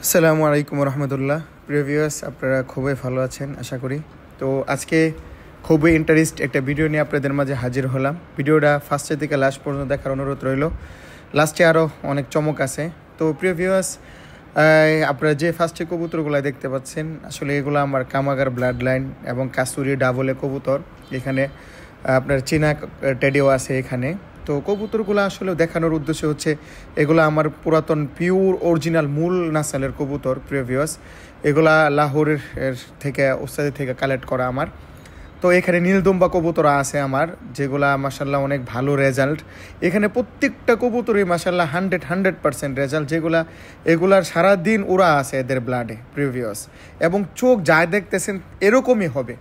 আসসালামু আলাইকুম রহমতুল্লাহ। প্রিভিয়াস আপনারা খুবই ভালো আছেন আশা করি। তো আজকে খুবই ইন্টারেস্ট একটা ভিডিও নিয়ে আপনাদের মাঝে হাজির হলাম। ভিডিওটা ফার্স্টে থেকে লাস্ট পর্যন্ত দেখার অনুরোধ রইল। লাস্টে আরও অনেক চমক আছে। তো প্রিভিয়াস আপনারা যে ফার্স্টে কবুতরগুলো দেখতে পাচ্ছেন, আসলে এগুলো আমার কামাগার ব্লাড লাইন এবং কাস্তুরি ডাবলে কবুতর। এখানে আপনার চীনা টেডিও আছে এখানে। তো কবুতরগুলো আসলে দেখানোর উদ্দেশ্য হচ্ছে এগুলো আমার পুরাতন পিওর অরিজিনাল মূল নাসালের কবুতর প্রিভিয়াস। এগুলা লাহোরের থেকে ওস্তাদি থেকে কালেক্ট করা আমার। তো এখানে নীলদুম্বা কবুতর আছে আমার, যেগুলা মাসাল্লাহ অনেক ভালো রেজাল্ট। এখানে প্রত্যেকটা কবুতরই মাসাল্লাহ 100% রেজাল্ট, এগুলার সারাদিন ওরা আছে এদের ব্লাডে প্রিভিয়াস। এবং চোখ যা দেখতেছেন এরকমই হবে।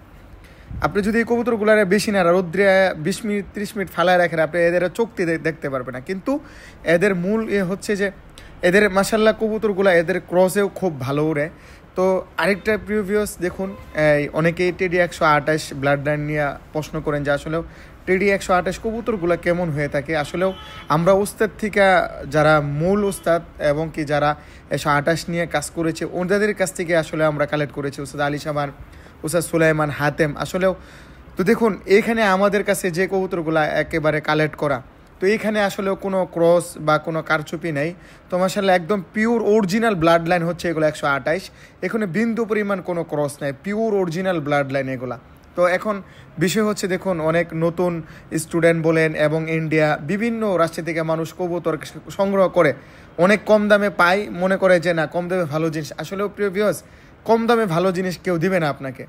আপনি যদি এই কবুতরগুলার বেশি না রৌদ্রে 20 মিনিট 30 মিনিট ফালায় রাখেন, আপনি এদের চোখটি দেখতে পারবেন না। কিন্তু এদের মূল হচ্ছে যে এদের মাসাল্লাহ কবুতরগুলা এদের ক্রসেও খুব ভালো উড়ে। তো আরেকটা প্রিভিয়াস দেখুন, অনেকেই টেডি 128 ব্লাড লাইন নিয়ে প্রশ্ন করেন যে আসলেও টেডি 128 কবুতরগুলো কেমন হয়ে থাকে। আসলেও আমরা উস্তাদ থেকে যারা মূল উস্তাদ এবং কি যারা 128 নিয়ে কাজ করেছে ওনাদের কাছ থেকে আসলে আমরা কালেক্ট করেছি। উস্তাদ আলী সামান, উস্তাদ সুলাইমান হাতেম। আসলেও তো দেখুন এখানে আমাদের কাছে যে কবুতরগুলো একেবারে কালেক্ট করা, তো এইখানে আসলেও কোনো ক্রস বা কোনো কারচুপি নেই। তো মাশাআল্লাহ একদম পিওর অরিজিনাল ব্লাড লাইন হচ্ছে এগুলো 128। এখানে বিন্দু পরিমাণ কোনো ক্রস নেই, পিওর অরিজিনাল ব্লাড লাইন এগুলা। তো এখন বিষয় হচ্ছে দেখুন, অনেক নতুন স্টুডেন্ট বলেন এবং ইন্ডিয়া বিভিন্ন রাষ্ট্র থেকে মানুষ কবুতর সংগ্রহ করে অনেক কম দামে পায়, মনে করে যে না কম দামে ভালো জিনিস। আসলেও প্রিভিয়াস কম দামে ভালো জিনিস কেউ দিবে না আপনাকে।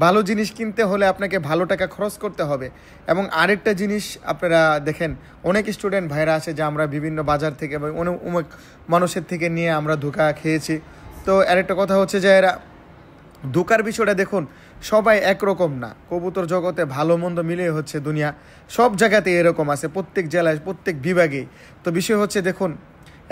ভালো জিনিস কিনতে হলে আপনাকে ভালো টাকা খরচ করতে হবে। এবং আরেকটা জিনিস আপনারা দেখেন, অনেক স্টুডেন্ট ভাইরা আছে যে আমরা বিভিন্ন বাজার থেকে বা অনেক মানুষের থেকে নিয়ে আমরা ধোঁকা খেয়েছি। তো আরেকটা কথা হচ্ছে যে এরা ধোঁকার বিষয়টা দেখুন, সবাই একরকম না। কবুতর জগতে ভালো মন্দ মিলিয়ে হচ্ছে দুনিয়া, সব জায়গাতে এরকম আছে, প্রত্যেক জেলায় প্রত্যেক বিভাগে। তো বিষয় হচ্ছে দেখুন,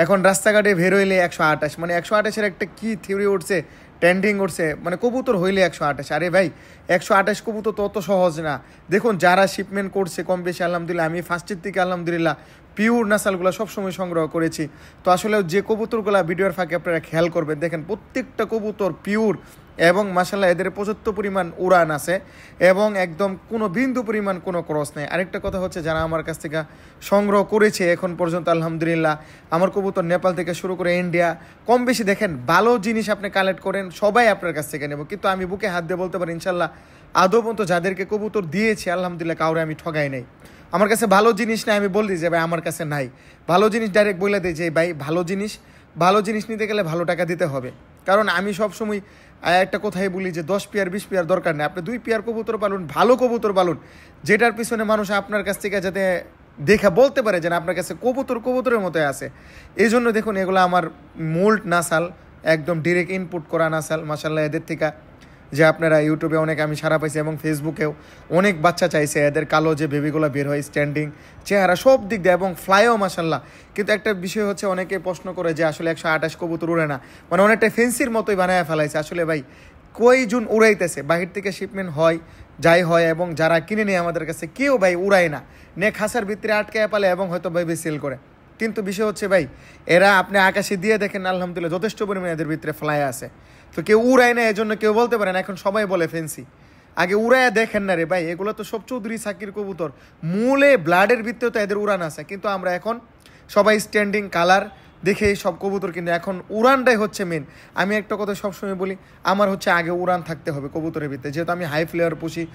এখন রাস্তাঘাটে বের হইলে 128, মানে 128-এর একটা কী থিওরি উঠছে, ট্রেন্ডিং উঠছে, মানে কবুতর হইলে 128। আরে ভাই 128 কবুতর তো অত সহজ না। দেখুন যারা শিপমেন্ট করছে কম বেশি আলহামদুলিল্লাহ, আমি ফার্স্টের থেকে আলহামদুলিল্লাহ পিওর নাসালগুলো সবসময় সংগ্রহ করেছি। তো আসলে যে কবুতরগুলো ভিডিওর ফাঁকে আপনারা খেয়াল করবেন, দেখেন প্রত্যেকটা কবুতর পিওর এবং মাশাআল্লাহ এদের পর্যাপ্ত পরিমাণ উড়ান আছে এবং একদম কোনো বিন্দু পরিমাণ কোনো ক্রস নেই। আরেকটা কথা হচ্ছে, যারা আমার কাছ থেকে সংগ্রহ করেছে এখন পর্যন্ত আলহামদুলিল্লাহ, আমার কবুতর নেপাল থেকে শুরু করে ইন্ডিয়া কম বেশি দেখেন ভালো জিনিস আপনি কালেক্ট করেন, সবাই আপনার কাছ থেকে নেব। কিন্তু আমি বুকে হাত দিয়ে বলতে পারি ইনশাল্লাহ আদৌ পর্যন্ত যাদেরকে কবুতর দিয়েছি আলহামদুলিল্লাহ কাউরে আমি ঠগাই নাই। আমার কাছে ভালো জিনিস না আমি বলে দিই যে ভাই আমার কাছে নাই, ভালো জিনিস ডাইরেক্ট বলে দিই যে ভাই ভালো জিনিস নিতে গেলে ভালো টাকা দিতে হবে। কারণ আমি সবসময় একটা কথাই বলি যে 10 পেয়ার 20 পেয়ার দরকার নেই, আপনি 2 পেয়ার কবুতর পালুন, ভালো কবুতর পালুন, যেটার পিছনে মানুষ আপনার কাছ থেকে যাতে দেখা বলতে পারে যে আপনার কাছে কবুতরের মতো আছে। এই জন্য দেখুন এগুলো আমার মোল্ড নাসাল, একদম ডিরেক্ট ইনপুট করা নাসাল। মাশাআল্লাহ এদের থেকে যে আপনারা ইউটিউবে অনেক আমি সারা পাইছি এবং ফেসবুকেও অনেক বাচ্চা চাইছে এদের কালো যে বেবিগুলো বের হয়, স্ট্যান্ডিং চেহারা সব দিক দিয়ে এবং ফ্লাইও মাশাআল্লাহ। কিন্তু একটা বিষয় হচ্ছে, অনেকে প্রশ্ন করে যে আসলে 128 কবুতর উড়ে না, মানে অনেকটা ফেন্সির মতোই বানায় ফেলাইছে। আসলে ভাই কয়জন উড়াইতেছে, বাহির থেকে শিপমেন্ট হয় যাই হয় এবং যারা কিনে নেয় আমাদের কাছে কেউ ভাই উড়ায় না, নে খাসার ভিতরে আটকায় পালে এবং হয়তো ভাই সেল করে। কিন্তু বিষয় হচ্ছে ভাই এরা আপনি আকাশে দিয়ে দেখেন আলহামদুলিল্লাহ যথেষ্ট পরিমাণে এদের ভিতরে ফ্লাই আছে। তো কেউ উড়ায় না, এজন্য কেউ বলতে পারে না এখন সবাই বলে ফেন্সি। আগে উড়ায় দেখেন না রে ভাই, এগুলো তো সব চৌধুরী সাকির কবুতর, মূলে ব্লাডের ভিতরে তো এদের উড়ান আছে। কিন্তু আমরা এখন সবাই স্ট্যান্ডিং কালার দেখে সব কবুতর, কিন্তু এখন উড়ানটাই হচ্ছে মেন। আমি একটা কথা সবসময় বলি, আমার হচ্ছে আগে উড়ান থাকতে হবে কবুতরের ভিতরে, যেহেতু আমি হাই ফ্লেয়ার পুষি।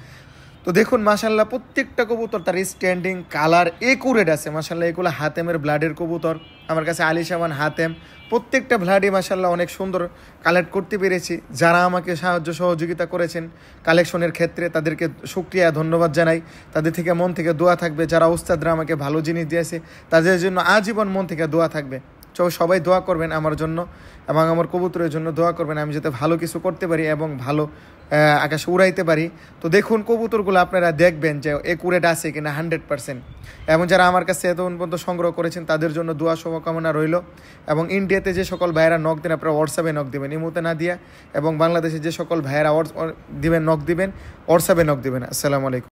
তো দেখুন মাশাআল্লাহ প্রত্যেকটা কবুতর তার স্ট্যান্ডিং কালার একুরেট আছে মাশাআল্লাহ। এগুলো হাতেমের ব্লাডের কবুতর, আমার কাছে আলী সামান হাতেম, প্রত্যেকটা ব্লাডই মাশাআল্লাহ অনেক সুন্দর কালেক্ট করতে পেরেছি। যারা আমাকে সাহায্য সহযোগিতা করেছেন কালেকশনের ক্ষেত্রে তাদেরকে শুকরিয়া ধন্যবাদ জানাই, তাদের থেকে মন থেকে দোয়া থাকবে। যারা উস্তাদরা আমাকে ভালো জিনিস দিয়েছে তাদের জন্য আজীবন মন থেকে দোয়া থাকবে। সবাই দোয়া করবেন আমার জন্য এবং আমার কবুতরের জন্য দোয়া করবেন, আমি যাতে ভালো কিছু করতে পারি এবং ভালো আকাশে উড়াইতে পারি। তো দেখুন কবুতরগুলো আপনারা দেখবেন যে একুরেট আছে কিনা 100%। এবং যারা আমার কাছে এতক্ষণ পর্যন্ত সংগ্রহ করেছেন তাদের জন্য দোয়া শুভকামনা রইল। এবং ইন্ডিয়াতে যে সকল ভাইয়েরা নক দেন আপনারা হোয়াটসঅ্যাপে নক দেবেন, ইমোতে না দিয়া। এবং বাংলাদেশে যে সকল ভাইয়েরা দিবেন নক দিবেন, হোয়াটসঅ্যাপে নক দিবেন। আসসালামু আলাইকুম।